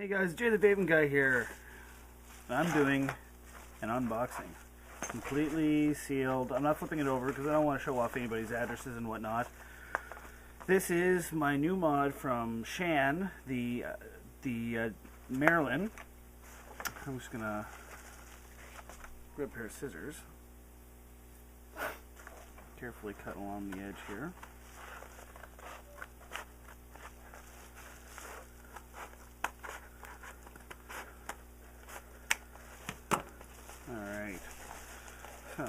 Hey guys, JayTheVapingGuy here. I'm doing an unboxing. Completely sealed. I'm not flipping it over because I don't want to show off anybody's addresses and whatnot. This is my new mod from Shan, the Marilyn. I'm just gonna grab a pair of scissors. Carefully cut along the edge here. Alright, so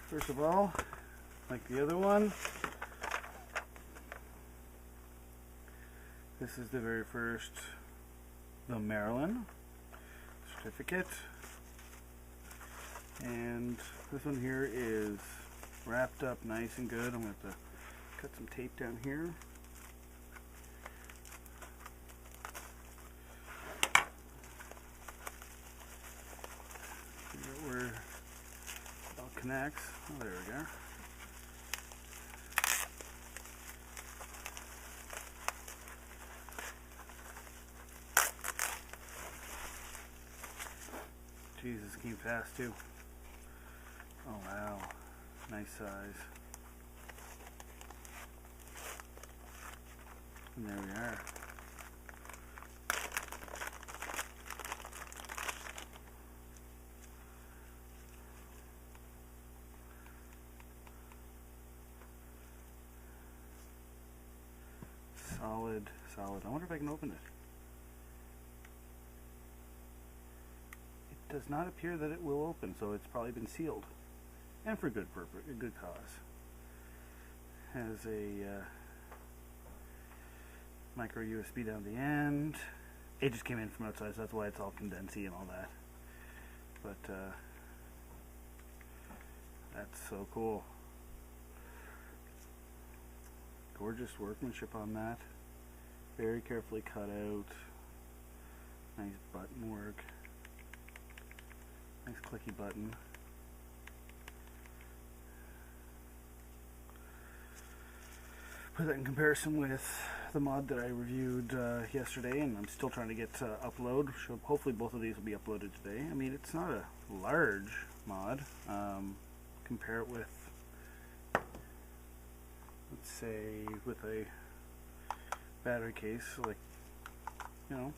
first of all, like the other one, this is the very first, the Marilyn certificate, and this one here is wrapped up nice and good. I'm going to have to cut some tape down here. Where it all connects. Oh, there we go. Jesus, came fast too. Oh wow, nice size. And there we are. Solid, solid. I wonder if I can open it. It does not appear that it will open, so it's probably been sealed, and for good purpose, a good cause. Has a micro USB down the end. It just came in from outside, so that's why it's all condensy and all that. But that's so cool. Gorgeous workmanship on that. Very carefully cut out. Nice button work. Nice clicky button. Put that in comparison with the mod that I reviewed yesterday, and I'm still trying to get to upload. Hopefully both of these will be uploaded today. I mean, it's not a large mod. Compare it with, let's say, with a battery case, like, you know,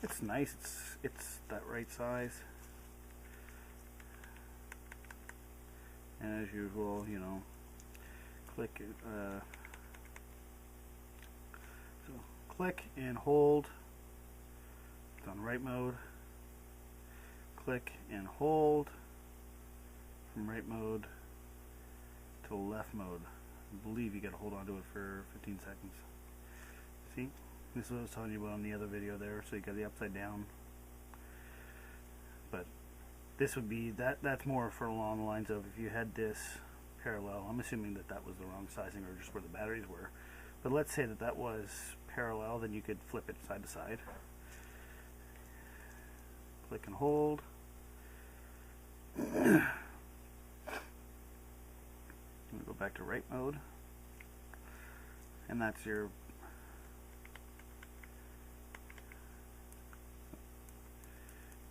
it's nice. It's that right size. And as usual, you know, click it. So click and hold. It's on right mode. Click and hold from right mode to left mode. I believe you got to hold on to it for 15 seconds. See, this is what I was telling you about on the other video there. So you got the upside down, but this would be that's more for along the lines of if you had this parallel. I'm assuming that that was the wrong sizing or just where the batteries were, but let's say that that was parallel, then you could flip it side to side. Click and hold. I'm gonna go back to right mode, and that's your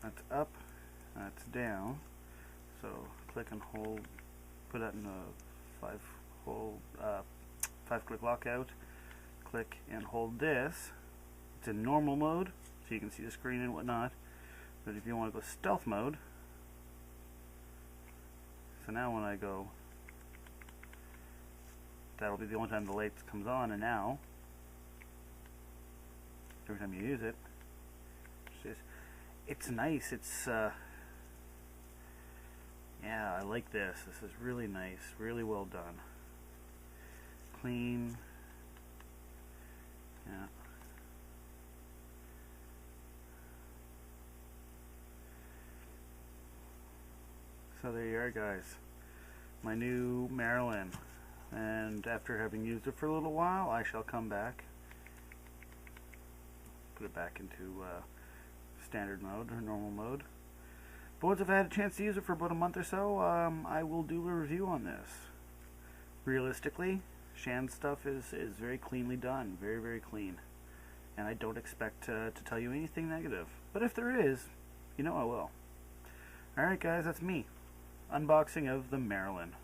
that's up, that's down. So click and hold, put that in the 5-click lockout. Click and hold this. It's in normal mode, so you can see the screen and whatnot. But if you want to go stealth mode, so now when I go, that'll be the only time the light comes on, and now every time you use it, it's nice. It's yeah, I like this. This is really nice, really well done. Clean. Yeah. So there you are, guys. My new Marilyn. And after having used it for a little while, I shall come back, put it back into standard mode or normal mode. But once I've had a chance to use it for about a month or so, I will do a review on this. Realistically, Shan stuff is very cleanly done, very clean. and I don't expect to tell you anything negative. But if there is, you know I will. Alright guys, that's me. Unboxing of the Marilyn.